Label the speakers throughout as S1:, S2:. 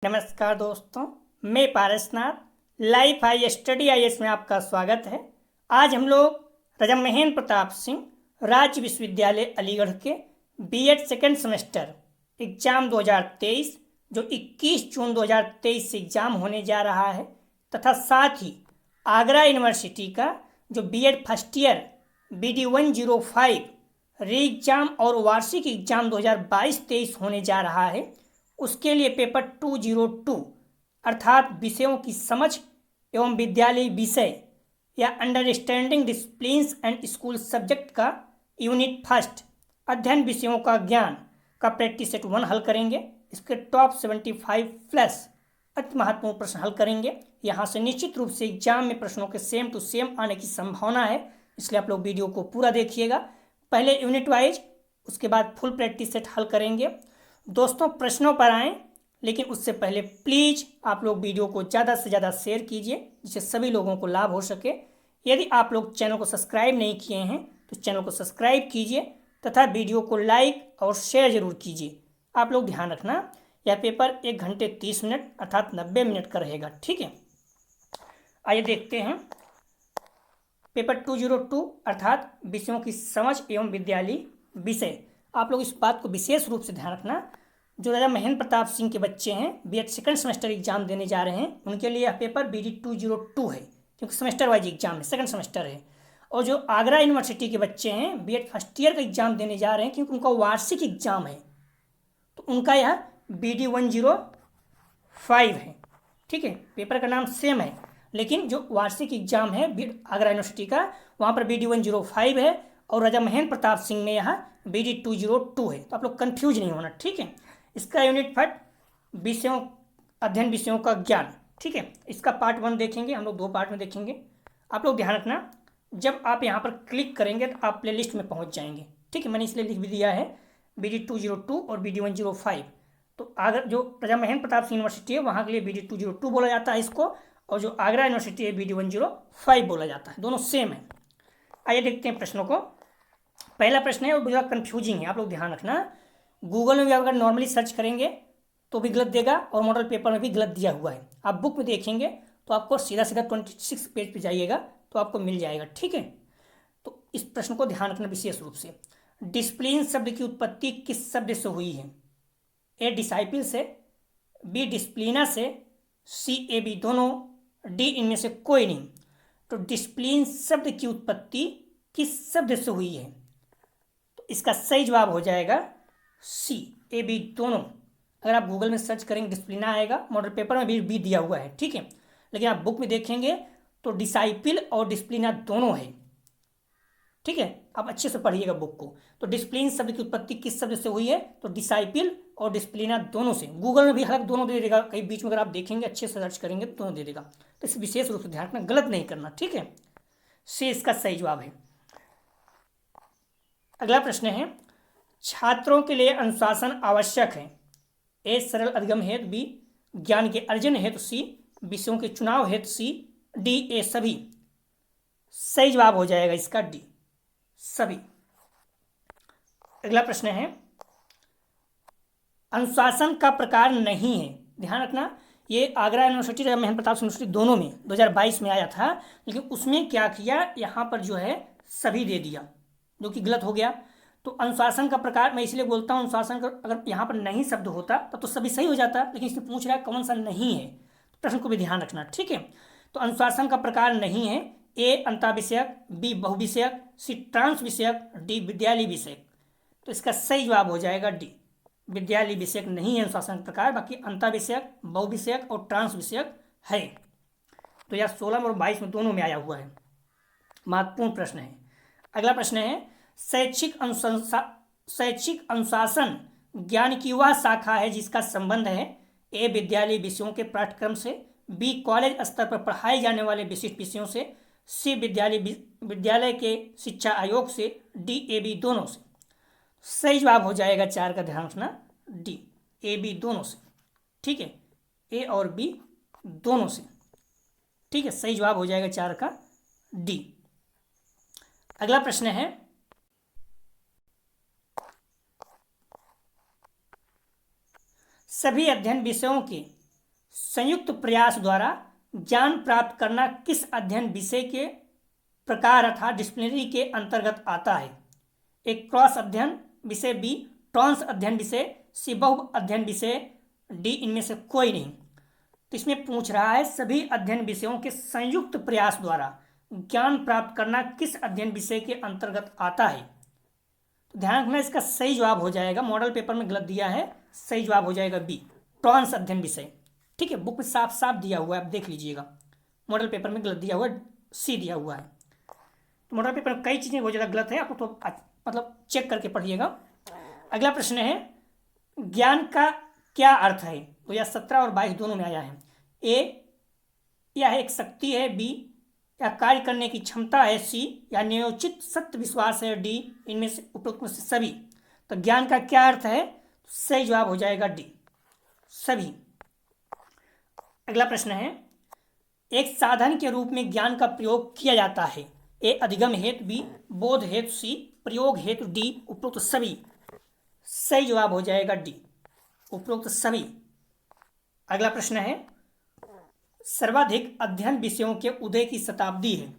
S1: नमस्कार दोस्तों, मैं Parasnath life high study IAS में आपका स्वागत है। आज हम लोग राजा महेंद्र प्रताप सिंह राज्य विश्वविद्यालय अलीगढ़ के B.Ed सेकेंड सेमेस्टर एग्जाम 2023 जो 21 जून 2023 से एग्जाम होने जा रहा है तथा साथ ही आगरा यूनिवर्सिटी का जो B.Ed फर्स्ट ईयर BD 105 री एग्जाम और वार्षिक एग्जाम 2022-23 होने जा रहा है, उसके लिए पेपर 202 अर्थात विषयों की समझ एवं विद्यालय विषय या understanding disciplines and school subject का यूनिट फर्स्ट अध्ययन विषयों का ज्ञान का प्रैक्टिस सेट 1 हल करेंगे। इसके टॉप 75 प्लस अति महत्वपूर्ण प्रश्न हल करेंगे। यहाँ से निश्चित रूप से एग्जाम में प्रश्नों के सेम टू सेम आने की संभावना है, इसलिए आप लोग वीडियो को पूरा देखिएगा। पहले यूनिट वाइज, उसके बाद फुल प्रैक्टिस सेट हल करेंगे। दोस्तों प्रश्नों पर आएँ, लेकिन उससे पहले प्लीज़ आप लोग वीडियो को ज़्यादा से ज़्यादा शेयर कीजिए जिससे सभी लोगों को लाभ हो सके। यदि आप लोग चैनल को सब्सक्राइब नहीं किए हैं तो चैनल को सब्सक्राइब कीजिए तथा वीडियो को लाइक और शेयर जरूर कीजिए। आप लोग ध्यान रखना, यह पेपर 1 घंटे 30 मिनट अर्थात 90 मिनट का रहेगा, ठीक है। आइए देखते हैं पेपर 202 अर्थात विषयों की समझ एवं विद्यालय विषय। आप लोग इस बात को विशेष रूप से ध्यान रखना, जो राजा महेंद्र प्रताप सिंह के बच्चे हैं B.Ed सेकेंड सेमेस्टर एग्जाम देने जा रहे हैं, उनके लिए यह पेपर BD 202 है क्योंकि सेमेस्टर वाइज एग्जाम है, सेकंड सेमेस्टर है। और जो आगरा यूनिवर्सिटी के बच्चे हैं B.Ed फर्स्ट ईयर का एग्जाम देने जा रहे हैं क्योंकि उनका वार्षिक एग्जाम है, तो उनका यह BD 105 है, ठीक है। पेपर का नाम सेम है, लेकिन जो वार्षिक एग्जाम है आगरा यूनिवर्सिटी का, वहाँ पर BD 105 है और राजा महेंद्र प्रताप सिंह में यहाँ BD 202 है, तो आप लोग कंफ्यूज नहीं होना, ठीक है। इसका यूनिट फट विषयों अध्ययन विषयों का ज्ञान, ठीक है। इसका पार्ट 1 देखेंगे, हम लोग 2 पार्ट में देखेंगे। आप लोग ध्यान रखना, जब आप यहाँ पर क्लिक करेंगे तो आप प्लेलिस्ट में पहुँच जाएंगे, ठीक है। मैंने इसलिए लिख भी दिया है BD 202 और BD 105। तो आगरा जो राजा महेंद्र प्रताप सिंह यूनिवर्सिटी है वहाँ के लिए BD 202 बोला जाता है इसको, और जो आगरा यूनिवर्सिटी है BD 105 बोला जाता है, दोनों सेम है। आइए देखते हैं प्रश्नों को। पहला प्रश्न है, वो बहुत कन्फ्यूजिंग है, आप लोग ध्यान रखना। गूगल में भी अगर नॉर्मली सर्च करेंगे तो भी गलत देगा और मॉडल पेपर में भी गलत दिया हुआ है। आप बुक में देखेंगे तो आपको सीधा 26 पेज पे जाइएगा तो आपको मिल जाएगा, ठीक है। तो इस प्रश्न को ध्यान रखना विशेष रूप से। डिसिप्लिन शब्द की उत्पत्ति किस शब्द से हुई है? A डिसाइपल से, B डिसिप्लिना से, C A B दोनों, D इनमें से कोई नहीं। तो डिसिप्लिन शब्द की उत्पत्ति किस शब्द से हुई है? तो इसका सही जवाब हो जाएगा C A B दोनों। अगर आप गूगल में सर्च करेंगे डिसिप्लिना आएगा, मॉडल पेपर में भी दिया हुआ है, ठीक है। लेकिन आप बुक में देखेंगे तो डिसाइपल और डिसिप्लिना दोनों है, ठीक है। आप अच्छे से पढ़िएगा बुक को। तो डिसिप्लिन शब्द की उत्पत्ति किस शब्द से हुई है? तो डिसाइपल और डिसिप्लिना दोनों से। गूगल में भी हर दोनों दे देगा, कहीं बीच में अगर आप देखेंगे अच्छे से सर्च करेंगे तो दोनों दे देगा। तो इस विशेष रूप से ध्यान रखना, गलत नहीं करना, ठीक है। से इसका सही जवाब है। अगला प्रश्न है, छात्रों के लिए अनुशासन आवश्यक है। A सरल अधिगम हेतु, B ज्ञान के अर्जन हेतु, C विषयों के चुनाव हेतु, C D A सभी। सही जवाब हो जाएगा इसका D सभी। अगला प्रश्न है, अनुशासन का प्रकार नहीं है। ध्यान रखना, ये आगरा यूनिवर्सिटी और महेंद्र प्रताप यूनिवर्सिटी दोनों में 2022 में आया था, लेकिन उसमें क्या किया, यहाँ पर जो है सभी दे दिया, जो कि गलत हो गया। तो अनुशासन का प्रकार मैं इसलिए बोलता हूँ, अनुशासन का अगर यहाँ पर नहीं शब्द होता तब तो सभी सही हो जाता, लेकिन इसमें पूछ रहा है कौन सा नहीं है, तो प्रश्न को भी ध्यान रखना, ठीक है। तो अनुशासन का प्रकार नहीं है। A अंतःविषयक, B बहुविषयक, C ट्रांस विषयक, D विद्यालय विषयक। तो इसका सही जवाब हो जाएगा D विद्यालय विषयक नहीं है अनुशासन का प्रकार, बाकी अंतःविषयक, बहुविषयक और ट्रांस विषयक है। तो यह 16 और 22 में दोनों में आया हुआ है। महत्वपूर्ण प्रश्न है। अगला प्रश्न है, शैक्षिक अनुशासन ज्ञान की वह शाखा है जिसका संबंध है A विद्यालय विषयों के पाठ्यक्रम से, B कॉलेज स्तर पर पढ़ाए जाने वाले विशिष्ट विषयों से, C विद्यालय के शिक्षा आयोग से, D A B दोनों से। सही जवाब हो जाएगा 4 का, ध्यान रखना D A B दोनों से, ठीक है। A और B दोनों से, ठीक है। सही जवाब हो जाएगा 4 का D। अगला प्रश्न है, सभी अध्ययन विषयों के संयुक्त प्रयास द्वारा ज्ञान प्राप्त करना किस अध्ययन विषय के प्रकार अर्थात डिसिप्लिनरी के अंतर्गत आता है? एक क्रॉस अध्ययन विषय, बी ट्रांस अध्ययन विषय, सी बहु अध्ययन विषय, डी इनमें से कोई नहीं। तो इसमें पूछ रहा है सभी अध्ययन विषयों के संयुक्त प्रयास द्वारा ज्ञान प्राप्त करना किस अध्ययन विषय के अंतर्गत आता है? तो ध्यान रखना, इसका सही जवाब हो जाएगा, मॉडल पेपर में गलत दिया है, सही जवाब हो जाएगा बी ट्रांस अध्ययन विषय। ठीक है, बुक में साफ साफ दिया हुआ है, आप देख लीजिएगा। मॉडल पेपर में गलत दिया हुआ है, सी दिया हुआ है। तो मॉडल पेपर में कई चीज़ें बहुत ज़्यादा गलत है, आपको तो मतलब चेक करके पढ़िएगा। अगला प्रश्न है ज्ञान का क्या अर्थ है? 2017 और 22 दोनों में आया है। ए यह एक शक्ति है, बी या कार्य करने की क्षमता है, सी या नियोजित सत्य विश्वास है, डी इनमें से उपरोक्त में से सभी। तो ज्ञान का क्या अर्थ है? सही जवाब हो जाएगा डी सभी। अगला प्रश्न है एक साधन के रूप में ज्ञान का प्रयोग किया जाता है। ए अधिगम हेतु, बी बोध हेतु, सी प्रयोग हेतु, डी उपरोक्त सभी। सही जवाब हो जाएगा डी उपरोक्त सभी। अगला प्रश्न है सर्वाधिक अध्ययन विषयों के उदय की शताब्दी है।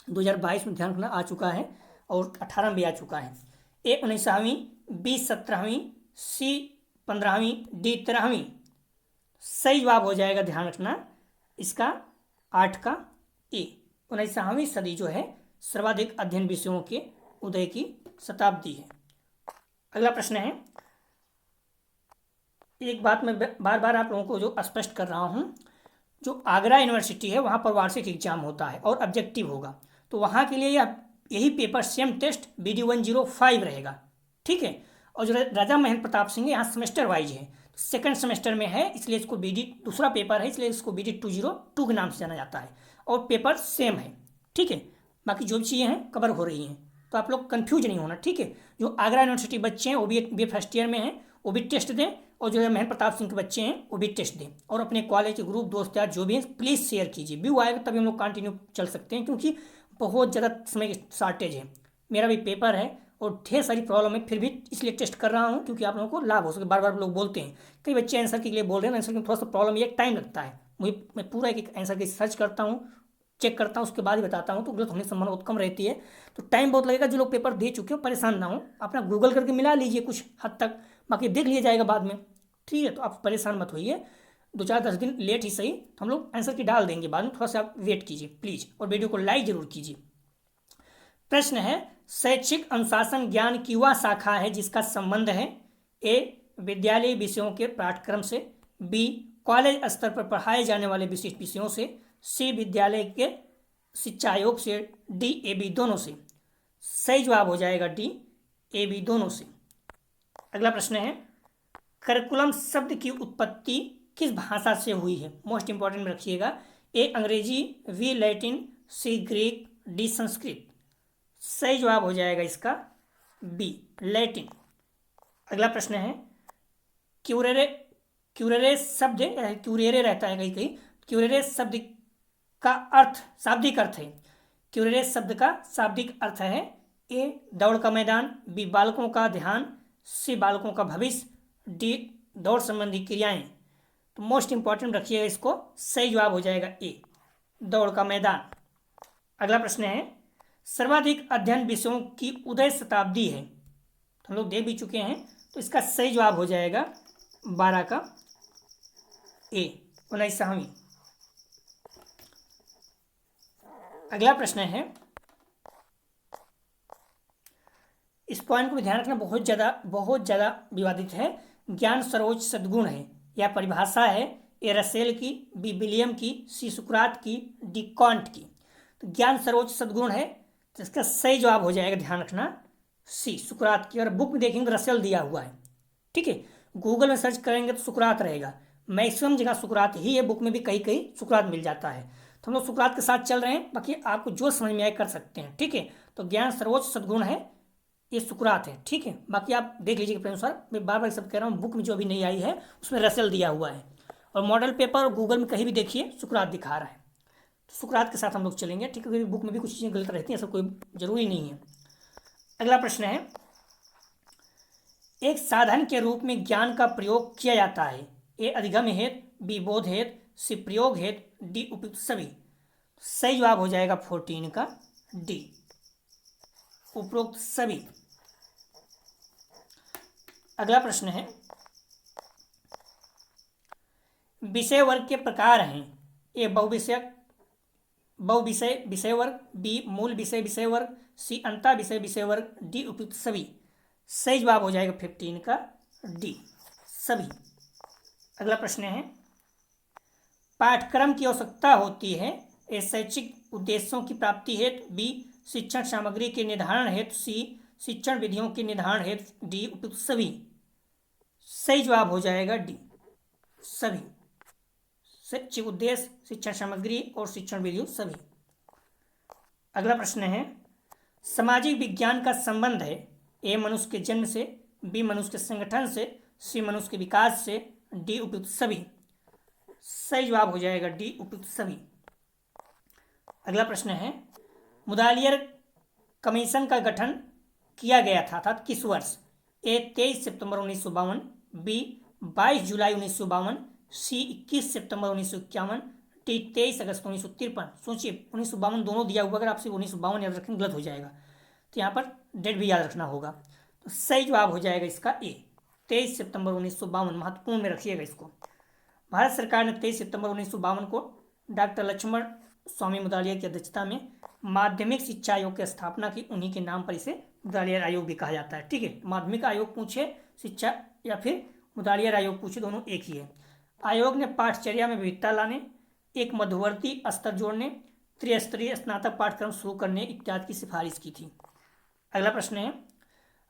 S1: 2022 में ध्यान रखना आ चुका है और 18 में भी आ चुका है। ए 19वीं, बी 17वीं, सी 15वीं, डी 13वीं। सही जवाब हो जाएगा, ध्यान रखना इसका 8 का ए 19वीं सदी जो है सर्वाधिक अध्ययन विषयों के उदय की शताब्दी है। अगला प्रश्न है एक बात मैं बार बार आप लोगों को जो स्पष्ट कर रहा हूँ, जो आगरा यूनिवर्सिटी है वहाँ पर वार्षिक एग्जाम होता है और ऑब्जेक्टिव होगा, तो वहाँ के लिए यही पेपर सेम टेस्ट BD 105 रहेगा। ठीक है, और जो राजा महेंद्र प्रताप सिंह है यहाँ सेमेस्टर वाइज है, सेकंड सेमेस्टर में है, इसलिए इसको BD दूसरा पेपर है, इसलिए इसको BD 202 के नाम से जाना जाता है और पेपर सेम है। ठीक है, बाकी जो भी चीज़ें हैं कवर हो रही हैं, तो आप लोग कंफ्यूज नहीं होना। ठीक है, जो आगरा यूनिवर्सिटी बच्चे हैं वो भी फर्स्ट ईयर में हैं, वो भी टेस्ट दें, और जो है महेंद्र प्रताप सिंह के बच्चे हैं वो भी टेस्ट दें, और अपने कॉलेज के ग्रुप दोस्त यार जो भी हैं प्लीज़ शेयर कीजिए। व्यू आएगा तभी हम लोग कंटिन्यू चल सकते हैं, क्योंकि बहुत ज़्यादा समय की शॉर्टेज है, मेरा भी पेपर है और ढेर सारी प्रॉब्लम है, फिर भी इसलिए टेस्ट कर रहा हूँ क्योंकि आप लोगों को लाभ हो सके। बार बार लोग बोलते हैं, कई बच्चे आंसर के लिए बोल रहे हैं, आंसर में थोड़ा सा प्रॉब्लम ये टाइम लगता है, मैं पूरा एक आंसर की सर्च करता हूँ, चेक करता हूँ, उसके बाद ही बताता हूँ, तो गलत होने की संभावना बहुत कम रहती है, तो टाइम बहुत लगेगा। जो लोग पेपर दे चुके हो परेशान ना हो, अपना गूगल करके मिला लीजिए कुछ हद तक, बाकी देख लिया जाएगा बाद में। ठीक है, तो आप परेशान मत होइए, 2-4-10 दिन लेट ही सही, हम लोग आंसर की डाल देंगे बाद में, थोड़ा सा आप वेट कीजिए प्लीज़, और वीडियो को लाइक जरूर कीजिए। प्रश्न है शैक्षिक अनुशासन ज्ञान की वह शाखा है जिसका संबंध है ए विद्यालय विषयों के पाठ्यक्रम से, बी कॉलेज स्तर पर पढ़ाए जाने वाले विशिष्ट विषयों से, सी विद्यालय के शिक्षा आयोग से, डी ए बी दोनों से। सही जवाब हो जाएगा डी ए बी दोनों से। अगला प्रश्न है करिकुलम शब्द की उत्पत्ति किस भाषा से हुई है? मोस्ट इंपॉर्टेंट में रखिएगा, ए अंग्रेजी, बी लैटिन, सी ग्रीक, डी संस्कृत। सही जवाब हो जाएगा इसका बी लैटिन। अगला प्रश्न है क्यूरेरे शब्द, क्यूरेरे रहता है कहीं कहीं, क्यूरेरे शब्द का अर्थ शाब्दिक अर्थ है, क्यूरेरे शब्द का शाब्दिक अर्थ है ए दौड़ का मैदान, बी बालकों का ध्यान, सी बालकों का भविष्य, डी दौड़ संबंधी क्रियाएं। तो मोस्ट इंपॉर्टेंट रखिएगा इसको, सही जवाब हो जाएगा ए दौड़ का मैदान। अगला प्रश्न है सर्वाधिक अध्ययन विषयों की उदय शताब्दी है, तो हम लोग देख भी चुके हैं, तो इसका सही जवाब हो जाएगा 12 का ए 19वीं। अगला प्रश्न है, इस पॉइंट को भी ध्यान रखना, बहुत ज़्यादा विवादित है। ज्ञान सर्वोच्च सद्गुण है, यह परिभाषा है ए रसेल की, बी विलियम की, सी सुकरात की, डी कांट की। तो ज्ञान सर्वोच्च सद्गुण है, तो इसका सही जवाब हो जाएगा, ध्यान रखना सी सुकरात की। और बुक में देखेंगे तो रसेल दिया हुआ है। ठीक है, गूगल में सर्च करेंगे तो सुकरात रहेगा, मैक्सिमम जगह सुकरात ही है, बुक में भी कहीं कहीं सुकरात मिल जाता है, तो हम लोग सुकरात के साथ चल रहे हैं, बाकी आपको जो समझ में आए कर सकते हैं। ठीक है, तो ज्ञान सर्वोच्च सद्गुण है, ये सुकरात है। ठीक है, बाकी आप देख लीजिए अपने अनुसार, मैं बार बार सब कह रहा हूँ, बुक में जो अभी नहीं आई है उसमें रसेल दिया हुआ है, और मॉडल पेपर और गूगल में कहीं भी देखिए सुकरात दिखा रहा है, तो सुकरात के साथ हम लोग चलेंगे। ठीक है, बुक में भी कुछ चीज़ें गलत रहती हैं, ऐसा कोई ज़रूरी नहीं है। अगला प्रश्न है एक साधन के रूप में ज्ञान का प्रयोग किया जाता है, ए अधिगम हेतु, बी बोध हेतु, सी प्रयोग हेतु, डी उपयुक्त सभी। सही जवाब हो जाएगा 14 का डी, उपरोक्त सभी। अगला प्रश्न है, विषय वर्ग के प्रकार हैं। ए बहुविषयक बहुविषय विषय वर्ग, बी मूल विषय विषय वर्ग, सी अंतः विषय विषय वर्ग, डी उपयुक्त सभी। सही जवाब हो जाएगा 15 का डी, सभी। अगला प्रश्न है, पाठ्यक्रम की आवश्यकता होती है। ए शैक्षिक उद्देश्यों की प्राप्ति हेतु, बी शिक्षण सामग्री के निर्धारण हेतु, सी शिक्षण विधियों के निर्धारण हेतु, डी उपयुक्त सभी। सही जवाब हो जाएगा डी, सभी। शैक्षिक उद्देश्य, शिक्षण सामग्री और शिक्षण विधियों सभी। अगला प्रश्न है, सामाजिक विज्ञान का संबंध है। ए मनुष्य के जन्म से, बी मनुष्य के संगठन से, सी मनुष्य के विकास से, डी उपयुक्त सभी। सही जवाब हो जाएगा डी, उपयुक्त सभी। अगला प्रश्न है, मुदालियर कमीशन का गठन किया गया था अर्थात किस वर्ष। ए 23 सितंबर 1952, बी 22 जुलाई 1952, सी 21 सितंबर 1951, डी 23 अगस्त 1953। सोचिए 1952 दोनों दिया हुआ, अगर आप सिर्फ 1952 याद रखेंगे गलत हो जाएगा, तो यहाँ पर डेट भी याद रखना होगा। तो सही जवाब हो जाएगा इसका ए, 23 सितंबर 1952। महत्वपूर्ण में रखिएगा इसको। भारत सरकार ने 23 सितंबर 1952 को डॉक्टर लक्ष्मण स्वामी मुदालियर की अध्यक्षता में माध्यमिक शिक्षा आयोग की स्थापना की। उन्हीं के नाम पर इसे मुदालियर आयोग भी कहा जाता है। ठीक है, माध्यमिक आयोग पूछे शिक्षा या फिर मुदालियर आयोग पूछे, दोनों एक ही है। आयोग ने पाठचर्या में विविधता लाने, एक मध्यवर्ती स्तर जोड़ने, त्रिस्तरीय स्नातक पाठ्यक्रम शुरू करने इत्यादि की सिफारिश की थी। अगला प्रश्न है,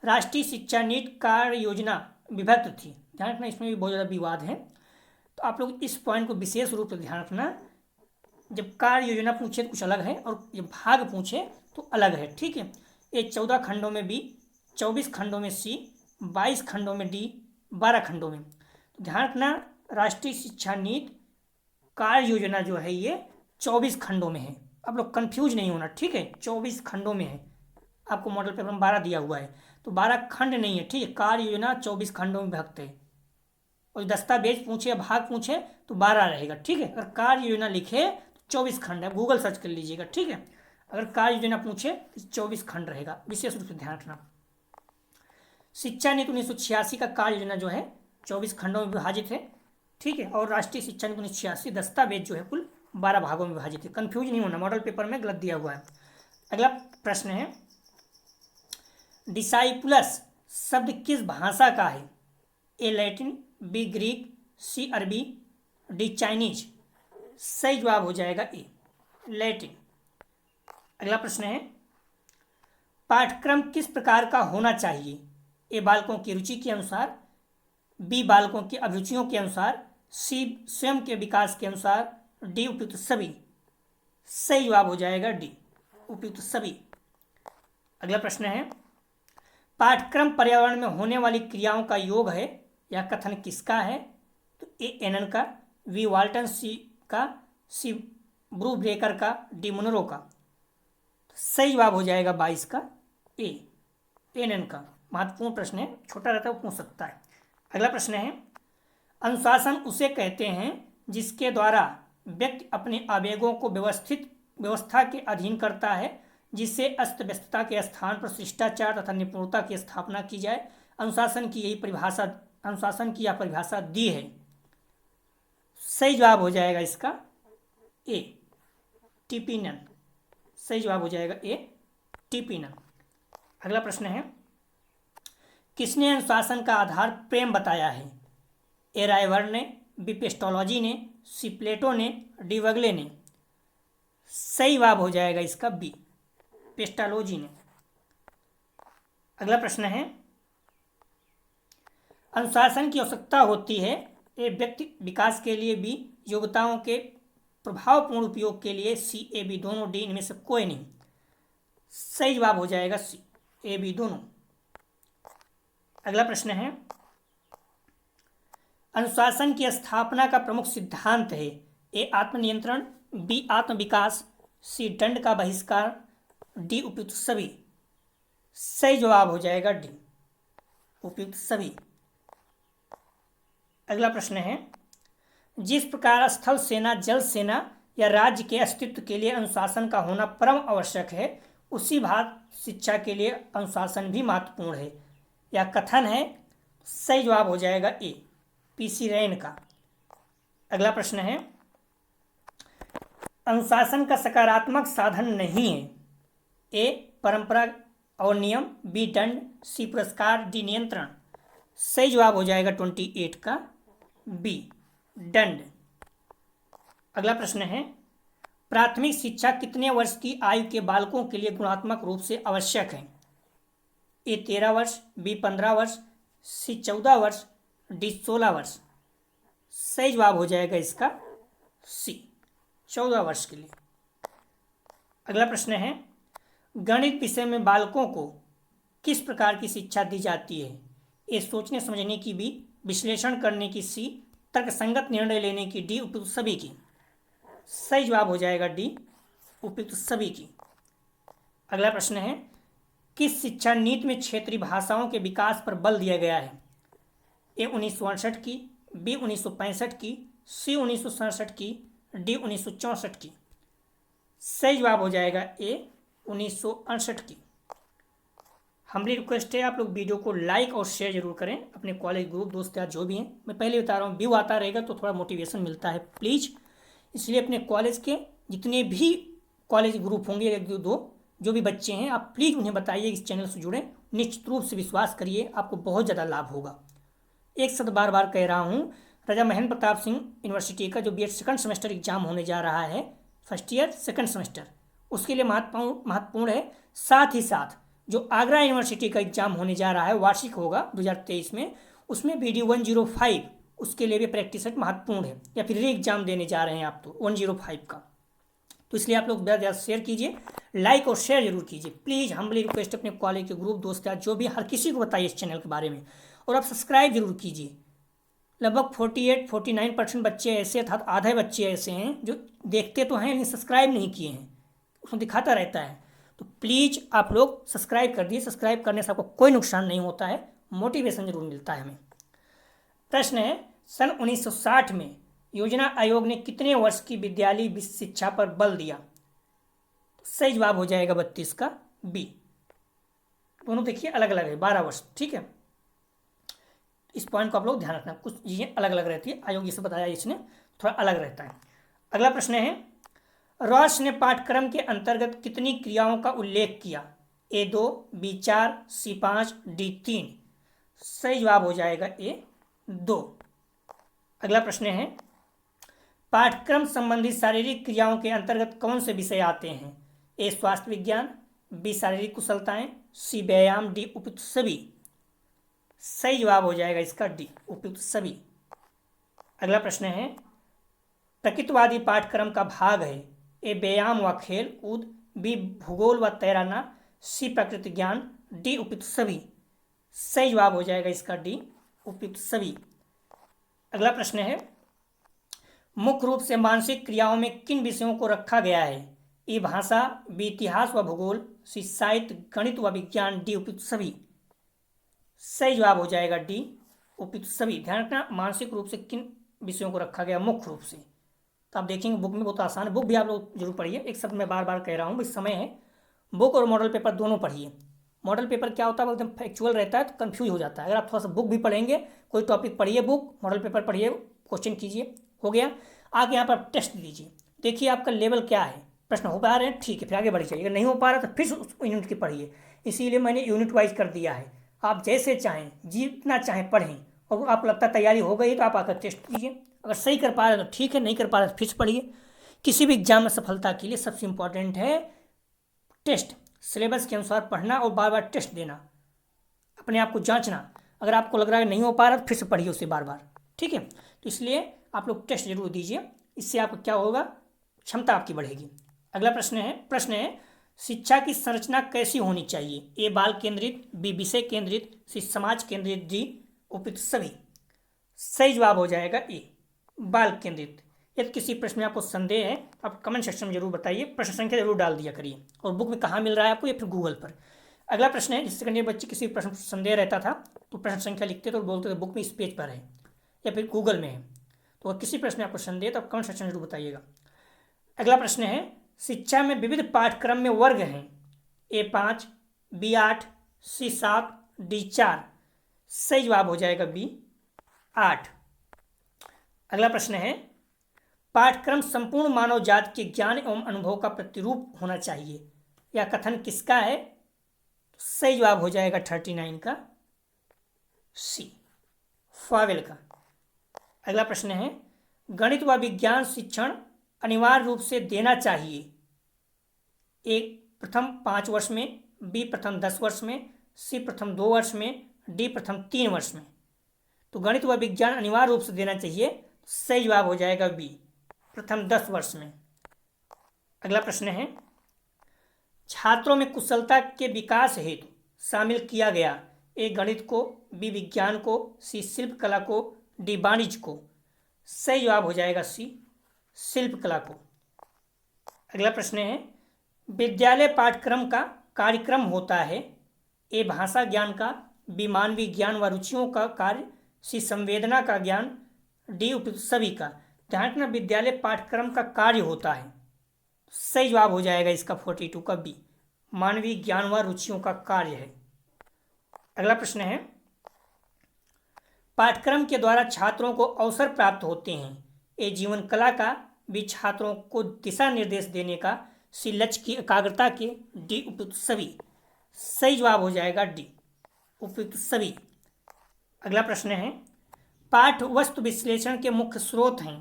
S1: राष्ट्रीय शिक्षा नीति कार्य योजना विभक्त थी। ध्यान रखना, इसमें भी बहुत ज़्यादा विवाद है, तो आप लोग इस पॉइंट को विशेष रूप से ध्यान रखना। जब कार्य योजना पूछे तो कुछ अलग है, और जब भाग पूछे तो अलग है। ठीक है, ये 14 खंडों में बी, 24 खंडों में सी, 22 खंडों में डी, 12 खंडों में। तो ध्यान रखना, राष्ट्रीय शिक्षा नीति कार्य योजना जो है ये 24 खंडों में है। आप लोग कंफ्यूज नहीं होना। ठीक है, 24 खंडों में है। आपको मॉडल पेपर में 12 दिया हुआ है, तो 12 खंड नहीं है। ठीक है, कार्य योजना 24 खंडों में विभक्त है। और दस्तावेज पूछे या भाग पूछे तो 12 रहेगा। ठीक है, अगर कार्य योजना लिखे तो 24 खंड है, गूगल सर्च कर लीजिएगा। ठीक है, अगर कार्य योजना पूछे तो 24 खंड रहेगा, विशेष रूप से ध्यान रखना। शिक्षा नीति 1986 का कार्य योजना जो है 24 खंडों में विभाजित है। ठीक है, और राष्ट्रीय शिक्षा नीति 1986 दस्तावेज जो है कुल 12 भागों में विभाजित है। कंफ्यूज नहीं होना, मॉडल पेपर में गलत दिया हुआ है। अगला प्रश्न है, डिसाइपुलस शब्द किस भाषा का है। ए लैटिन, बी ग्रीक, सी अरबी, डी चाइनीज। सही जवाब हो जाएगा ए, लैटिन। अगला प्रश्न है, पाठ्यक्रम किस प्रकार का होना चाहिए। ए बालकों की रुचि के अनुसार, बी बालकों की अभिरुचियों के अनुसार, सी स्वयं के विकास के अनुसार, डी उपयुक्त सभी। सही जवाब हो जाएगा डी, उपयुक्त सभी। अगला प्रश्न है, पाठ्यक्रम पर्यावरण में होने वाली क्रियाओं का योग है। यह कथन किसका है। तो ए एनन का, वी वाल्टन सी का, सी ब्रू ब्रेकर का, डी मुनरो का। सही जवाब हो जाएगा 22 का ए, एनन का। महत्वपूर्ण प्रश्न है, छोटा रहता है वो पूछ सकता है। अगला प्रश्न है, अनुशासन उसे कहते हैं जिसके द्वारा व्यक्ति अपने आवेगों को व्यवस्था के अधीन करता है, जिससे अस्त व्यस्तता के स्थान पर शिष्टाचार तथा निपुणता की स्थापना की जाए। अनुशासन की यह परिभाषा दी है। सही जवाब हो जाएगा इसका ए, टिपिनन। सही जवाब हो जाएगा ए, टिपिनन। अगला प्रश्न है, किसने अनुशासन का आधार प्रेम बताया है। ए रायवर्न ने, बी पेस्टोलॉजी ने, सी प्लेटो ने, डी वगले ने। सही जवाब हो जाएगा इसका बी, पेस्टोलॉजी ने। अगला प्रश्न है, अनुशासन की आवश्यकता होती है। ए व्यक्ति विकास के लिए, बी योग्यताओं के प्रभावपूर्ण उपयोग के लिए, सी ए बी दोनों, डी इनमें से कोई नहीं। सही जवाब हो जाएगा सी, ए बी दोनों। अगला प्रश्न है, अनुशासन की स्थापना का प्रमुख सिद्धांत है। ए आत्मनियंत्रण, बी आत्मविकास, सी दंड का बहिष्कार, डी उपयुक्त सभी। सही जवाब हो जाएगा डी, उपयुक्त सभी। अगला प्रश्न है, जिस प्रकार स्थल सेना, जल सेना या राज्य के अस्तित्व के लिए अनुशासन का होना परम आवश्यक है, उसी भांति शिक्षा के लिए अनुशासन भी महत्वपूर्ण है। यह कथन है। सही जवाब हो जाएगा ए, पीसी रैन का। अगला प्रश्न है, अनुशासन का सकारात्मक साधन नहीं है। ए परंपरा और नियम, बी दंड, सी पुरस्कार, डी नियंत्रण। सही जवाब हो जाएगा 28 का बी, दंड। अगला प्रश्न है, प्राथमिक शिक्षा कितने वर्ष की आयु के बालकों के लिए गुणात्मक रूप से आवश्यक है? ए 13 वर्ष, बी 15 वर्ष, सी 14 वर्ष, डी 16 वर्ष। सही जवाब हो जाएगा इसका सी, 14 वर्ष के लिए। अगला प्रश्न है, गणित विषय में बालकों को किस प्रकार की शिक्षा दी जाती है? ए सोचने समझने की, बी विश्लेषण करने की, सी तर्कसंगत निर्णय लेने की, डी उपयुक्त सभी की। सही जवाब हो जाएगा डी, उपयुक्त सभी की। अगला प्रश्न है, किस शिक्षा नीति में क्षेत्रीय भाषाओं के विकास पर बल दिया गया है? ए 1968 की, बी 1965 की, सी 1967 की, डी 1964 की। सही जवाब हो जाएगा ए 1968 की। हमारी रिक्वेस्ट है, आप लोग वीडियो को लाइक और शेयर जरूर करें अपने कॉलेज ग्रुप दोस्त यार जो भी हैं। मैं पहले बता रहा हूँ, व्यू आता रहेगा तो थोड़ा मोटिवेशन मिलता है प्लीज़। इसलिए अपने कॉलेज के जितने भी कॉलेज ग्रुप होंगे, एक दो जो भी बच्चे हैं, आप प्लीज़ उन्हें बताइए इस चैनल से जुड़ें। निश्चित रूप से विश्वास करिए, आपको बहुत ज़्यादा लाभ होगा। एक शब्द बार बार कह रहा हूँ, राजा महेंद्र प्रताप सिंह यूनिवर्सिटी का जो बीएड सेकंड सेमेस्टर एग्जाम होने जा रहा है, फर्स्ट ईयर सेकंड सेमेस्टर, उसके लिए महत्वपूर्ण है। साथ ही साथ जो आगरा यूनिवर्सिटी का एग्जाम होने जा रहा है, वार्षिक होगा 2023 में, उसमें BD 105, उसके लिए भी प्रैक्टिस सेट महत्वपूर्ण है। या फिर री एग्जाम देने जा रहे हैं आप तो 105 का, तो इसलिए आप लोग ज़्यादा शेयर कीजिए, लाइक और शेयर जरूर कीजिए प्लीज़। हम्बली रिक्वेस्ट अपने कॉलेज के ग्रुप दोस्त यार जो भी, हर किसी को बताइए इस चैनल के बारे में, और आप सब्सक्राइब जरूर कीजिए। लगभग 48-49% बच्चे ऐसे, अर्थात आधे बच्चे ऐसे हैं जो देखते तो हैं लेकिन सब्सक्राइब नहीं किए हैं, उसमें दिखाता रहता है। तो प्लीज़ आप लोग सब्सक्राइब कर दिए। सब्सक्राइब करने से आपको कोई नुकसान नहीं होता है, मोटिवेशन जरूर मिलता है हमें। प्रश्न है, सन 1960 में योजना आयोग ने कितने वर्ष की विद्यालय शिक्षा पर बल दिया? तो सही जवाब हो जाएगा 32 का बी। दोनों देखिए अलग अलग है, 12 वर्ष, ठीक है। इस पॉइंट को आप लोग ध्यान रखना, कुछ चीज़ें अलग अलग रहती है, आयोग जिसे बताया इसने थोड़ा अलग रहता है। अगला प्रश्न है, रॉस ने पाठ्यक्रम के अंतर्गत कितनी क्रियाओं का उल्लेख किया? ए 2, बी 4, सी 5, डी 3। सही जवाब हो जाएगा ए 2। अगला प्रश्न है, पाठ्यक्रम संबंधी शारीरिक क्रियाओं के अंतर्गत कौन से विषय आते हैं? ए स्वास्थ्य विज्ञान, बी शारीरिक कुशलताएं, सी व्यायाम, डी उपयुक्त सभी। सही जवाब हो जाएगा इसका डी, उपयुक्त सभी। अगला प्रश्न है, प्रकृतिवादी पाठ्यक्रम का भाग है? ए व्यायाम व खेल कूद, बी भूगोल व तैराना, सी प्रकृति ज्ञान, डी उपयुक्त सभी। सही जवाब हो जाएगा इसका डी, उपयुक्त सभी। अगला प्रश्न है, मुख्य रूप से मानसिक क्रियाओं में किन विषयों को रखा गया है? ए भाषा, बी इतिहास व भूगोल, सी साहित्य, गणित व विज्ञान, डी उपयुक्त सभी। सही जवाब हो जाएगा डी, उपयुक्त सभी। ध्यान रखना, मानसिक रूप से किन विषयों को रखा गया मुख्य रूप से, तो आप देखेंगे बुक में बहुत आसान है। बुक भी आप लोग जरूर पढ़िए। एक शब्द मैं बार बार कह रहा हूँ, इस समय है, बुक और मॉडल पेपर दोनों पढ़िए। मॉडल पेपर क्या होता है, एकदम फैक्चुअल रहता है तो कंफ्यूज हो जाता है। अगर आप थोड़ा सा बुक भी पढ़ेंगे, कोई टॉपिक पढ़िए, बुक मॉडल पेपर पढ़िए, क्वेश्चन कीजिए, हो गया। आगे यहाँ पर टेस्ट दीजिए, देखिए आपका लेवल क्या है, प्रश्न हो पा रहे हैं ठीक है, फिर आगे बढ़ जाइए। अगर नहीं हो पा रहा तो फिर उस यूनिट की पढ़िए। इसीलिए मैंने यूनिट वाइज कर दिया है, आप जैसे चाहें जितना चाहें पढ़ें, और आपको लगता है तैयारी हो गई तो आप आकर टेस्ट दीजिए। अगर सही कर पा रहे हैं तो ठीक है, नहीं कर पा रहे तो फिर से पढ़िए। किसी भी एग्जाम में सफलता के लिए सबसे इम्पोर्टेंट है टेस्ट, सिलेबस के अनुसार पढ़ना और बार बार टेस्ट देना, अपने आप को जांचना। अगर आपको लग रहा है नहीं हो पा रहा तो फिर से पढ़िए उसे बार बार, ठीक है। तो इसलिए आप लोग टेस्ट जरूर दीजिए, इससे आपको क्या होगा, क्षमता आपकी बढ़ेगी। अगला प्रश्न है शिक्षा की संरचना कैसी होनी चाहिए? ए बाल केंद्रित, बी विषय केंद्रित, सी समाज केंद्रित, डी उपयुक्त सभी। सही जवाब हो जाएगा ए बाल केंद्रित। यदि किसी प्रश्न में आपको संदेह है आप कमेंट सेक्शन में जरूर बताइए, प्रश्न संख्या जरूर डाल दिया करिए, और बुक में कहाँ मिल रहा है आपको या फिर गूगल पर। अगला प्रश्न है, जिस सेकंड ईयर बच्चे किसी प्रश्न संदेह रहता था तो प्रश्न संख्या लिखते तो बोलते थे बुक में इस पेज पर है या फिर गूगल में है, तो अगर किसी प्रश्न में आपको संदेह है तो आप कमेंट सेक्शन में जरूर बताइएगा। अगला प्रश्न है, शिक्षा में विविध पाठ्यक्रम में वर्ग हैं, A5, B8, C7, D4। सही जवाब हो जाएगा B8। अगला प्रश्न है, पाठ्यक्रम संपूर्ण मानव जाति के ज्ञान एवं अनुभव का प्रतिरूप होना चाहिए, यह कथन किसका है? सही जवाब हो जाएगा 39 का C, फावेल का। अगला प्रश्न है, गणित व विज्ञान शिक्षण अनिवार्य रूप से देना चाहिए, A प्रथम 5 वर्ष में, B प्रथम 10 वर्ष में, C प्रथम 2 वर्ष में, D प्रथम 3 वर्ष में। तो गणित व विज्ञान अनिवार्य रूप से देना चाहिए, सही जवाब हो जाएगा B, प्रथम 10 वर्ष में। अगला प्रश्न है, छात्रों में कुशलता के विकास हेतु शामिल किया गया, A गणित को, B विज्ञान को, C शिल्प कला को, D वाणिज्य को। सही जवाब हो जाएगा C, शिल्प कला को। अगला प्रश्न है, विद्यालय पाठ्यक्रम का कार्यक्रम होता है, A भाषा ज्ञान का, B मानवीय ज्ञान व रुचियों का कार्य, C संवेदना का ज्ञान, D उपयुक्त सभी का। ध्यान रखना, विद्यालय पाठ्यक्रम का कार्य होता है, सही जवाब हो जाएगा इसका 42 का B, मानवीय ज्ञान व रुचियों का कार्य है। अगला प्रश्न है, पाठ्यक्रम के द्वारा छात्रों को अवसर प्राप्त होते हैं, A जीवन कला का, B छात्रों को दिशा निर्देश देने का, C लक्ष्य की एकाग्रता के, D उपयुक्त सभी। सही जवाब हो जाएगा D, उपयुक्त सभी। अगला प्रश्न है, पाठ्य वस्तु विश्लेषण के मुख्य स्रोत हैं,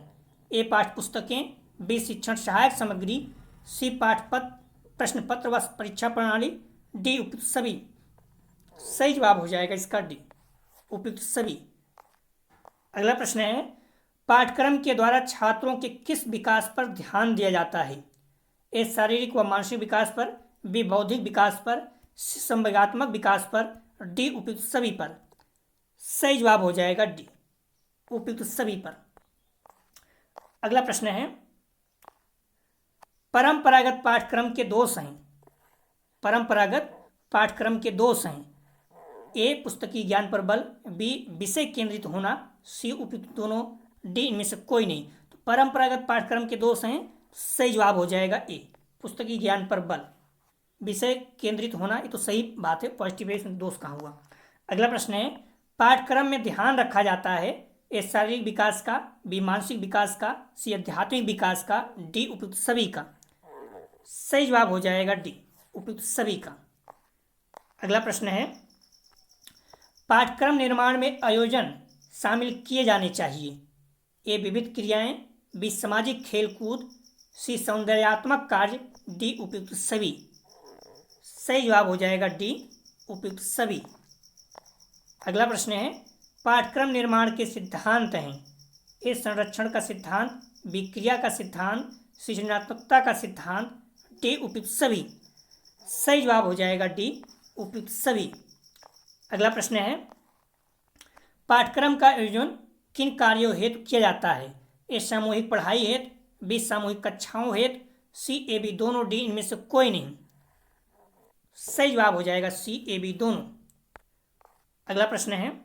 S1: A पाठ्य पुस्तकें, B शिक्षण सहायक सामग्री, C पाठ्यपत्र प्रश्न पत्र व परीक्षा प्रणाली, D उपयुक्त सभी। सही जवाब हो जाएगा इसका D, उपयुक्त सभी। अगला प्रश्न है, पाठ्यक्रम के द्वारा छात्रों के किस विकास पर ध्यान दिया जाता है, A शारीरिक व मानसिक विकास पर, B बौद्धिक विकास पर, C संवेगात्मक विकास पर, D उपयुक्त सभी पर। सही जवाब हो जाएगा D, उपयुक्त सभी पर। अगला प्रश्न है, परंपरागत पाठ्यक्रम के दोष हैं, परंपरागत पाठ्यक्रम के दोष हैं, A पुस्तकीय ज्ञान पर बल, B विषय केंद्रित होना, C उपयुक्त दोनों, D इनमें से कोई नहीं। तो परंपरागत पाठ्यक्रम के दोष हैं, सही जवाब हो जाएगा A, पुस्तकीय ज्ञान पर बल, विषय केंद्रित होना, ये तो सही बात है, पॉजिटिव है, इसमें दोष कहाँ हुआ। अगला प्रश्न है, पाठ्यक्रम में ध्यान रखा जाता है, A शारीरिक विकास का, B मानसिक विकास का, C आध्यात्मिक विकास का, D उपयुक्त सभी का। सही जवाब हो जाएगा D, उपयुक्त सभी का। अगला प्रश्न है, पाठ्यक्रम निर्माण में आयोजन शामिल किए जाने चाहिए, A विविध क्रियाएं, B सामाजिक खेलकूद, C सौंदर्यात्मक कार्य, D उपयुक्त सभी। सही जवाब हो जाएगा D, उपयुक्त सभी। अगला प्रश्न है, पाठ्यक्रम निर्माण के सिद्धांत हैं, A संरक्षण का सिद्धांत, B क्रिया का सिद्धांत, C सृजनात्मकता का सिद्धांत, D उपयुक्त सभी। सही जवाब हो जाएगा D, उपयुक्त सभी। अगला प्रश्न है, पाठ्यक्रम का आयोजन किन कार्यों हेतु किया जाता है, A सामूहिक पढ़ाई हेतु, B सामूहिक कक्षाओं हेतु, C A B दोनों, D इनमें से कोई नहीं। सही जवाब हो जाएगा C A B दोनों। अगला प्रश्न है,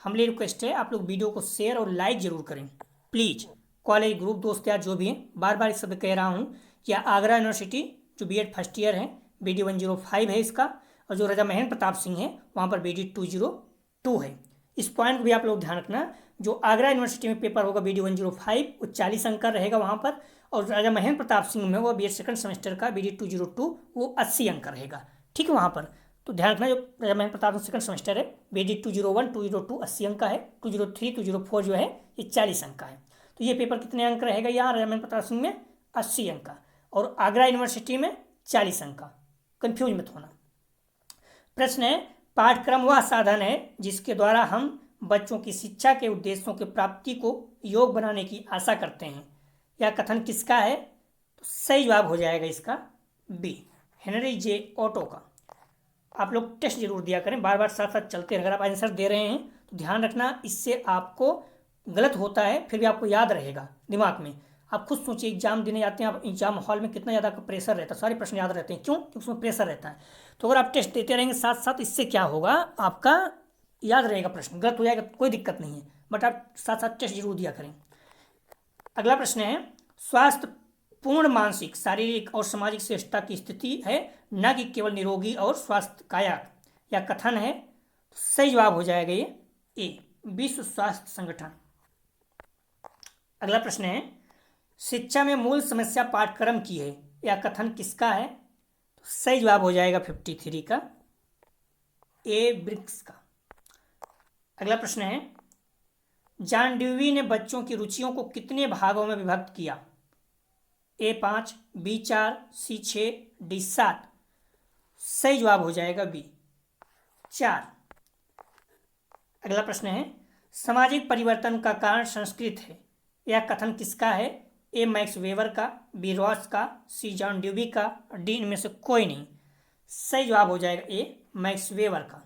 S1: हमले रिक्वेस्ट है आप लोग वीडियो को शेयर और लाइक जरूर करें प्लीज। कॉलेज ग्रुप दोस्त यार जो भी हैं, बार बार इस सब कह रहा हूँ, या आगरा यूनिवर्सिटी जो B.Ed फर्स्ट ईयर है, BD 105 है इसका, और जो राजा महेंद्र प्रताप सिंह है वहाँ पर BD 202 है। इस पॉइंट को भी आप लोग ध्यान रखना, जो आगरा यूनिवर्सिटी में पेपर होगा BD 105 वो 40 अंक का रहेगा वहाँ पर, और राजा महेंद्र प्रताप सिंह में वो B.Ed सेकंड सेमेस्टर का BD 202 वो 80 अंक का रहेगा, ठीक है वहाँ पर। तो ध्यान रखना, जो राजा महेंद्र प्रताप सिंह सेकंड सेमेस्टर है BD 201 202 80 अंक का है, 203 204 जो है ये 40 अंक का है। तो ये पेपर कितने अंक रहेगा यहाँ राजा महेंद्र प्रताप सिंह में 80 अंक का, और आगरा यूनिवर्सिटी में 40 अंक का, कन्फ्यूज मत होना। प्रश्न है, पाठ्यक्रम वह साधन है जिसके द्वारा हम बच्चों की शिक्षा के उद्देश्यों की प्राप्ति को योग बनाने की आशा करते हैं, यह कथन किसका है? तो सही जवाब हो जाएगा इसका B, हेनरी जे ऑटो का। आप लोग टेस्ट जरूर दिया करें, बार बार साथ साथ चलते हैं। अगर आप आंसर दे रहे हैं तो ध्यान रखना, इससे आपको गलत होता है फिर भी आपको याद रहेगा दिमाग में। आप खुद सोचिए, एग्जाम देने जाते हैं आप, एग्जाम हॉल में कितना ज़्यादा प्रेशर रहता है, सारे प्रश्न याद रहते हैं, क्यों? क्योंकि उसमें प्रेशर रहता है। तो अगर आप टेस्ट देते रहेंगे साथ साथ, इससे क्या होगा, आपका याद रहेगा, प्रश्न गलत हो जाएगा कोई दिक्कत नहीं है, बट आप साथ साथ टेस्ट जरूर दिया करें। अगला प्रश्न है, स्वास्थ्य पूर्ण मानसिक, शारीरिक और सामाजिक श्रेष्ठता की स्थिति है, न कि केवल निरोगी और स्वास्थ्य काया या कथन है। सही जवाब हो जाएगा ये ए, विश्व स्वास्थ्य संगठन। अगला प्रश्न है, शिक्षा में मूल समस्या पाठ्यक्रम की है, यह कथन किसका है। तो सही जवाब हो जाएगा 53 का, ए ब्रिक्स का। अगला प्रश्न है, जॉन ड्यूवी ने बच्चों की रुचियों को कितने भागों में विभक्त किया। ए 5, बी 4, सी 6, डी 7। सही जवाब हो जाएगा बी 4। अगला प्रश्न है, सामाजिक परिवर्तन का कारण संस्कृत है, यह कथन किसका है। ए मैक्स वेबर का, बी रॉस का, सी जॉन ड्यूवी का, डी इनमें से कोई नहीं। सही जवाब हो जाएगा ए मैक्स वेबर का।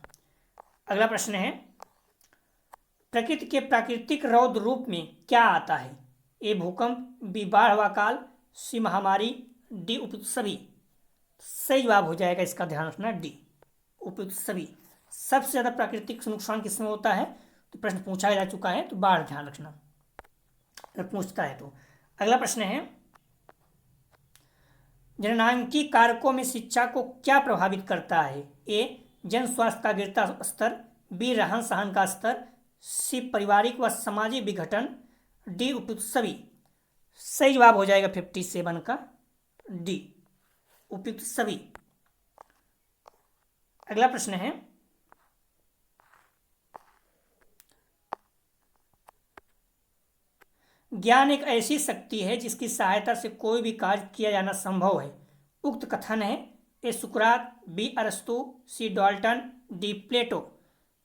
S1: अगला प्रश्न है, प्रकृति के प्राकृतिक रौद्र रूप में क्या आता है। ए भूकंप, बी बाढ़ व अकाल, सी महामारी, डी उपयुक्त सभी। सही जवाब हो जाएगा इसका, ध्यान रखना, डी उपयुक्त सभी। सबसे ज्यादा प्राकृतिक नुकसान किसमें होता है, तो प्रश्न पूछा जा चुका है, तो बाढ़ ध्यान रखना अगर पूछता है तो। अगला प्रश्न है, जननांगी कारकों में शिक्षा को क्या प्रभावित करता है। ए जन स्वास्थ्य का गिरता स्तर, बी रहन सहन का स्तर, सी पारिवारिक व सामाजिक विघटन, डी उपयुक्त सभी। सही जवाब हो जाएगा 57 का, डी उपयुक्त सभी। अगला प्रश्न है, ज्ञान एक ऐसी शक्ति है जिसकी सहायता से कोई भी कार्य किया जाना संभव है। उक्त कथन है। ए सुकरात, बी अरस्तु, सी डाल्टन, डी प्लेटो।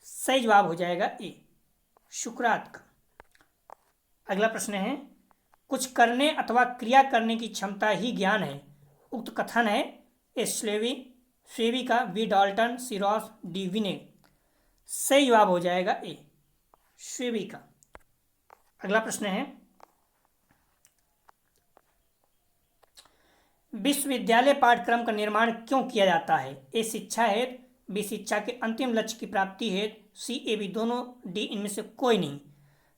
S1: सही जवाब हो जाएगा ए सुकरात का। अगला प्रश्न है, कुछ करने अथवा क्रिया करने की क्षमता ही ज्ञान है। उक्त कथन है। ए स्लेवी का, बी डाल्टन, सी रॉस, डी विने। सही जवाब हो जाएगा ए स्लेवी का। अगला प्रश्न है, विश्वविद्यालय पाठ्यक्रम का निर्माण क्यों किया जाता है। ए शिक्षा हेतु, बी शिक्षा के अंतिम लक्ष्य की प्राप्ति हेतु, सी ए बी दोनों, डी इनमें से कोई नहीं।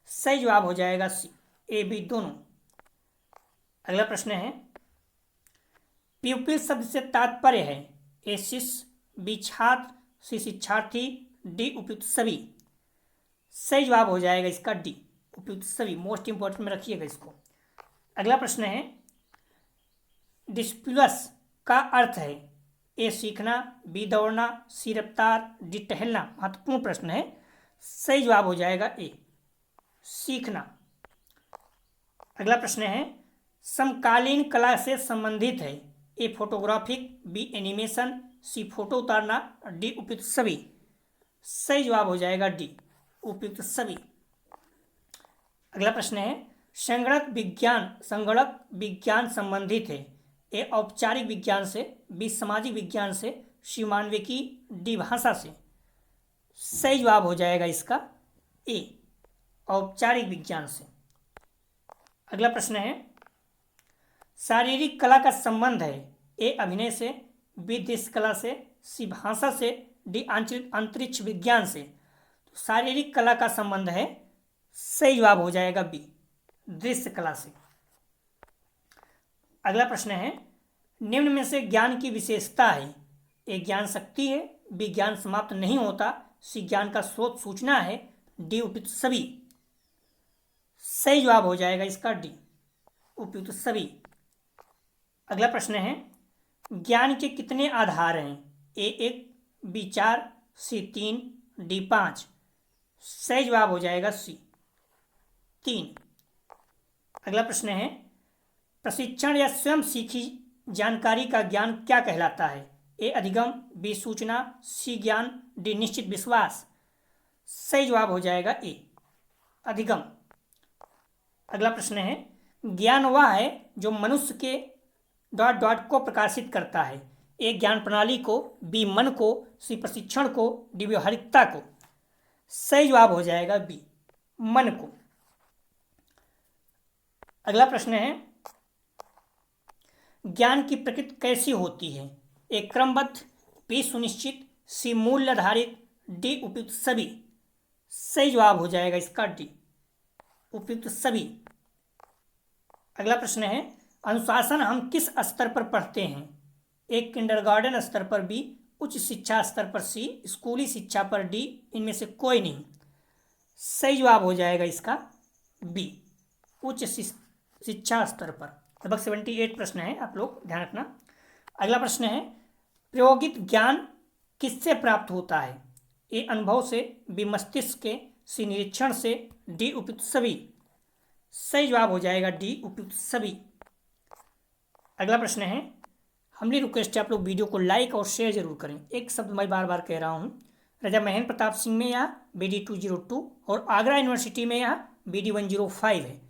S1: सही जवाब हो जाएगा सी ए बी दोनों। अगला प्रश्न है, प्यूपिल शब्द से तात्पर्य है। ए शिष्य, बी छात्र, सी शिक्षार्थी, डी उपयुक्त सभी। सही जवाब हो जाएगा इसका डी उपयुक्त सभी। मोस्ट इंपॉर्टेंट में रखिएगा इसको। अगला प्रश्न है, डिस्प्यूलस का अर्थ है। ए सीखना, बी दौड़ना, सी रफ्तार, डी टहलना। महत्वपूर्ण प्रश्न है। सही जवाब हो जाएगा ए सीखना। अगला प्रश्न है, समकालीन कला से संबंधित है। ए फोटोग्राफिक, बी एनिमेशन, सी फोटो उतारना, डी उपयुक्त सभी। सही जवाब हो जाएगा डी उपयुक्त सभी। अगला प्रश्न है, संगणक विज्ञान संबंधित है। ए औपचारिक विज्ञान से, बी सामाजिक विज्ञान से, सी मानविकी, डी भाषा से। सही जवाब हो जाएगा इसका ए औपचारिक विज्ञान से। अगला प्रश्न है, शारीरिक कला का संबंध है। ए अभिनय से, बी दृश्य कला से, सी भाषा से, डी अंतरिक्ष विज्ञान से। तो शारीरिक कला का संबंध है। सही जवाब हो जाएगा बी दृश्य कला से। अगला प्रश्न है, निम्न में से ज्ञान की विशेषता है। ए ज्ञान शक्ति है, बी ज्ञान समाप्त नहीं होता, सी ज्ञान का स्रोत सूचना है, डी उपयुक्त सभी। सही जवाब हो जाएगा इसका डी उपयुक्त सभी। अगला प्रश्न है, ज्ञान के कितने आधार हैं। ए 1, बी 4, सी 3, डी 5। सही जवाब हो जाएगा सी 3। अगला प्रश्न है, प्रशिक्षण या स्वयं सीखी जानकारी का ज्ञान क्या कहलाता है। ए अधिगम, बी सूचना, सी ज्ञान, डी निश्चित विश्वास। सही जवाब हो जाएगा ए अधिगम। अगला प्रश्न है, ज्ञान वह है जो मनुष्य के ... को प्रकाशित करता है। ए ज्ञान प्रणाली को, बी मन को, सी प्रशिक्षण को, डी व्यवहारिकता को। सही जवाब हो जाएगा बी मन को। अगला प्रश्न है, ज्ञान की प्रकृति कैसी होती है। ए क्रमबद्ध, बी सुनिश्चित, सी मूल्य आधारित, डी उपयुक्त सभी। सही जवाब हो जाएगा इसका डी उपयुक्त सभी। अगला प्रश्न है, अनुशासन हम किस स्तर पर पढ़ते हैं? ए किंडरगार्टन स्तर पर, बी उच्च शिक्षा स्तर पर, सी स्कूली शिक्षा पर, डी इनमें से कोई नहीं। सही जवाब हो जाएगा इसका बी, उच्च शिक्षा स्तर पर। लगभग 78 प्रश्न है, आप लोग ध्यान रखना। अगला प्रश्न है, प्रायोगिक ज्ञान किससे प्राप्त होता है? ए अनुभव से, बी मस्तिष्क के, सी निरीक्षण से, डी उपयुक्त सभी। सही जवाब हो जाएगा डी उपयुक्त सभी। अगला प्रश्न है, हमारी रिक्वेस्ट है आप लोग वीडियो को लाइक और शेयर जरूर करें। एक शब्द मैं बार बार कह रहा हूँ, राजा महेंद्र प्रताप सिंह में यह BD 202 और आगरा यूनिवर्सिटी में यह BD 105 है।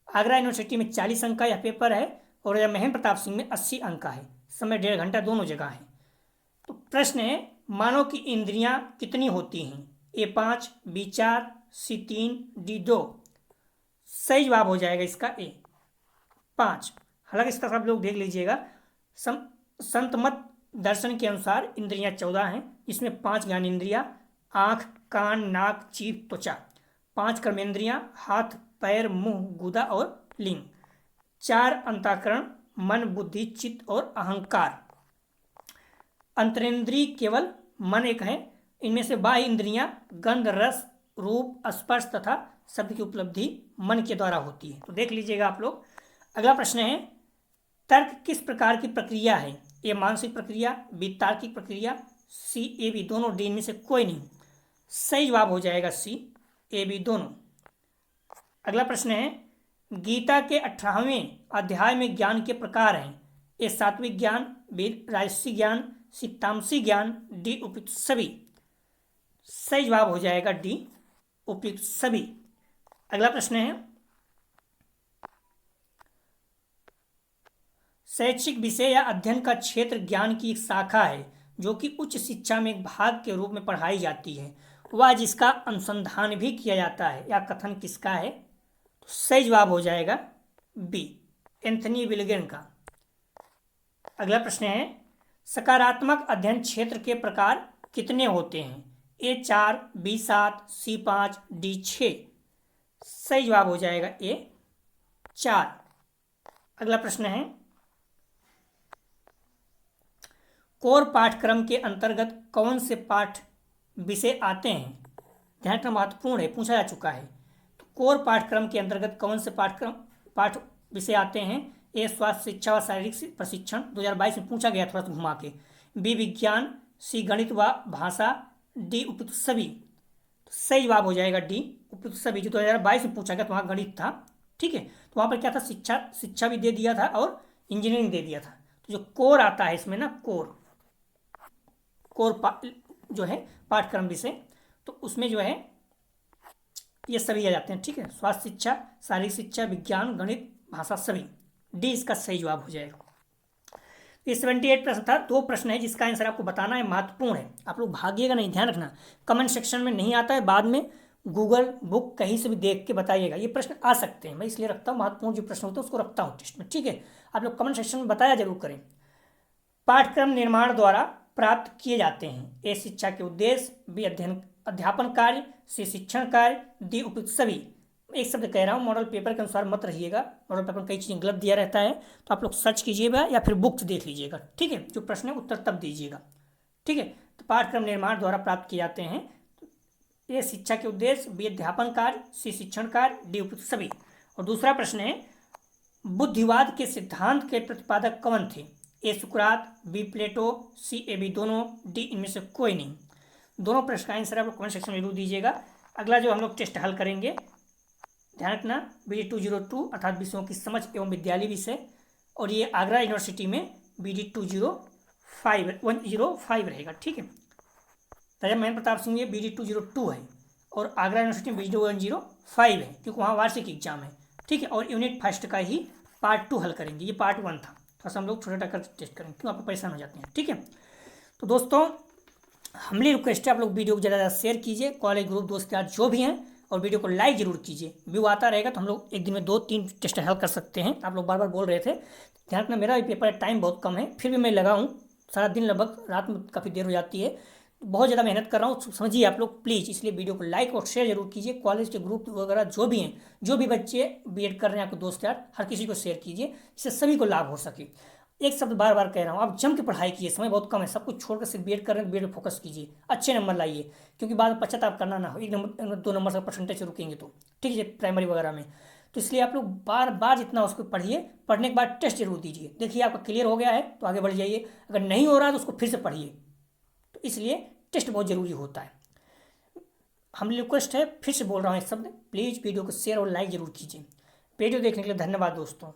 S1: आगरा यूनिवर्सिटी में 40 अंक का यह पेपर है और राजा महेंद्र प्रताप सिंह में 80 अंक का है। समय 1.5 घंटा दोनों जगह है। तो प्रश्न है, मानव की इंद्रियां कितनी होती हैं? A 5, B 4, C 3, D 2। सही जवाब हो जाएगा इसका A 5। हालांकि इसका सब लोग देख लीजिएगा, संत मत दर्शन के अनुसार इंद्रियां 14 हैं, जिसमें 5 ज्ञानेंद्रियां, आँख, कान, नाक, जीभ, त्वचा, 5 कर्मेंद्रियां, हाथ, पैर, मुंह, गुदा और लिंग, 4 अंतःकरण, मन, बुद्धि, चित्त और अहंकार। अंतरेंद्रिय केवल मन एक है। इनमें से बाह्य इंद्रियां गंध, रस, रूप, स्पर्श तथा शब्द की उपलब्धि मन के द्वारा होती है। तो देख लीजिएगा आप लोग। अगला प्रश्न है, तर्क किस प्रकार की प्रक्रिया है? ए मानसिक प्रक्रिया, बी तार्किक प्रक्रिया, सी ए बी दोनों, डी इनमें से कोई नहीं। सही जवाब हो जाएगा सी ए बी दोनों। अगला प्रश्न है, गीता के 18वें अध्याय में ज्ञान के प्रकार हैं। ए सात्विक ज्ञान, बी राजसी ज्ञान, सी तामसी ज्ञान, डी उपयुक्त सभी। सही जवाब हो जाएगा डी उपयुक्त सभी। अगला प्रश्न है, शैक्षिक विषय या अध्ययन का क्षेत्र ज्ञान की एक शाखा है जो कि उच्च शिक्षा में एक भाग के रूप में पढ़ाई जाती है, वह जिसका अनुसंधान भी किया जाता है। यह कथन किसका है? तो सही जवाब हो जाएगा बी, एंथनी विल्गेन का। अगला प्रश्न है, सकारात्मक अध्ययन क्षेत्र के प्रकार कितने होते हैं? ए 4, बी 7, सी 5, डी 6। सही जवाब हो जाएगा ए 4। अगला प्रश्न है, कोर पाठ्यक्रम के अंतर्गत कौन से पाठ विषय आते हैं? ध्यान रखना, महत्वपूर्ण है, पूछा जा चुका है। तो कोर पाठ्यक्रम के अंतर्गत कौन से पाठ विषय आते हैं? ए स्वास्थ्य शिक्षा व शारीरिक प्रशिक्षण, 2022 में पूछा गया थोड़ा सा घुमा के। बी विज्ञान, सी गणित व भाषा, डी उपयुक्त सभी। तो सही जवाब हो जाएगा डी उपयुक्त सभी। जो 2022 में पूछा गया तो वहाँ गणित था, ठीक है। तो वहाँ पर क्या था, शिक्षा भी दे दिया था और इंजीनियरिंग दे दिया था। तो जो कोर आता है इसमें ना, कोर जो है पाठ्यक्रम विषय, तो उसमें जो है ये सभी आ जाते हैं, ठीक है। स्वास्थ्य शिक्षा, शारीरिक शिक्षा, विज्ञान, गणित, भाषा, सभी। डी इसका सही जवाब हो जाएगा। ये 78 प्रश्न था। 2 प्रश्न है जिसका आंसर आपको बताना है, महत्वपूर्ण है, आप लोग भागिएगा नहीं, ध्यान रखना। कमेंट सेक्शन में नहीं आता है, बाद में गूगल बुक कहीं से भी देख के बताइएगा। ये प्रश्न आ सकते हैं, मैं इसलिए रखता हूँ, महत्वपूर्ण जो प्रश्न होते हैं उसको रखता हूँ टेस्ट में, ठीक है। आप लोग कमेंट सेक्शन में बताया जरूर करें। पाठ्यक्रम निर्माण द्वारा प्राप्त किए जाते हैं। ए शिक्षा के उद्देश्य, बी अध्यापन कार्य, सी शिक्षण कार्य, डी उपयुक्त सभी। एक शब्द कह रहा हूँ, मॉडल पेपर के अनुसार मत रहिएगा, मॉडल पेपर में कई चीज़ें गलत दिया रहता है, तो आप लोग सर्च कीजिएगा या फिर बुक्स देख लीजिएगा, ठीक है। जो प्रश्न है उत्तर तब दीजिएगा, ठीक है। तो पाठ्यक्रम निर्माण द्वारा प्राप्त किए जाते हैं। ए शिक्षा के उद्देश्य, बी अध्यापन कार्य, सी शिक्षण कार्य, डी उपयुक्त सभी। और दूसरा प्रश्न है, बुद्धिवाद के सिद्धांत के प्रतिपादक कौन थे? ए सुकरात, B Plato, C A B दोनों, डी इनमें से कोई नहीं। दोनों प्रश्न का आंसर आप लोग कमेंट सेक्शन में जरूर दीजिएगा। अगला जो हम लोग टेस्ट हल करेंगे, ध्यान रखना, BD 202 अर्थात विषयों की समझ एवं विद्यालय विषय, और ये आगरा यूनिवर्सिटी में BD 105 रहेगा, ठीक है। राजा महेंद्र प्रताप सिंह में BD 202 है और आगरा यूनिवर्सिटी में BD 105 है, क्योंकि वहाँ वार्षिक एग्जाम है, ठीक है। और यूनिट फर्स्ट का ही पार्ट 2 हल करेंगे, ये पार्ट 1 था, थोड़ा सा हम लोग छोटा कर टेस्ट करेंगे, क्यों आप परेशान हो जाते हैं, ठीक है। तो दोस्तों, हमने रिक्वेस्ट है आप लोग वीडियो को ज़्यादा ज़्यादा शेयर कीजिए, कॉलेज ग्रुप दोस्त यार जो भी हैं, और वीडियो को लाइक जरूर कीजिए। व्यू आता रहेगा तो हम लोग एक दिन में 2-3 टेस्ट हल कर सकते हैं। आप लोग बार बार बोल रहे थे, ध्यान रखना, मेरा भी पेपर टाइम बहुत कम है, फिर भी मैं लगा हूँ सारा दिन, लगभग रात में काफ़ी देर हो जाती है, तो बहुत ज़्यादा मेहनत कर रहा हूँ, समझिए आप लोग प्लीज़। इसलिए वीडियो को लाइक और शेयर जरूर कीजिए। कॉलेज के ग्रुप वगैरह जो भी हैं, जो भी बच्चे बीएड कर रहे हैं, आपके दोस्त यार, हर किसी को शेयर कीजिए, जिससे सभी को लाभ हो सके। एक शब्द बार बार कह रहा हूँ, आप जम के पढ़ाई कीजिए, समय बहुत कम है, सब कुछ छोड़कर सिर्फ बीएड कर रहे हैं, बीएड पर फोकस कीजिए, अच्छे नंबर लाइए, क्योंकि बाद में पश्चाताप करना ना हो, 1 नंबर 2 नंबर से परसेंटेज से रुकेंगे तो, ठीक है, प्राइमरी वगैरह में। तो इसलिए आप लोग बार बार जितना उसको पढ़िए, पढ़ने के बाद टेस्ट जरूर दीजिए, देखिए आपका क्लियर हो गया है तो आगे बढ़ जाइए, अगर नहीं हो रहा है तो उसको फिर से पढ़िए। तो इसलिए टेस्ट बहुत ज़रूरी होता है। हम रिक्वेस्ट है, फिर से बोल रहा हूँ एक शब्द, प्लीज़ वीडियो को शेयर और लाइक जरूर कीजिए। वीडियो देखने के लिए धन्यवाद दोस्तों।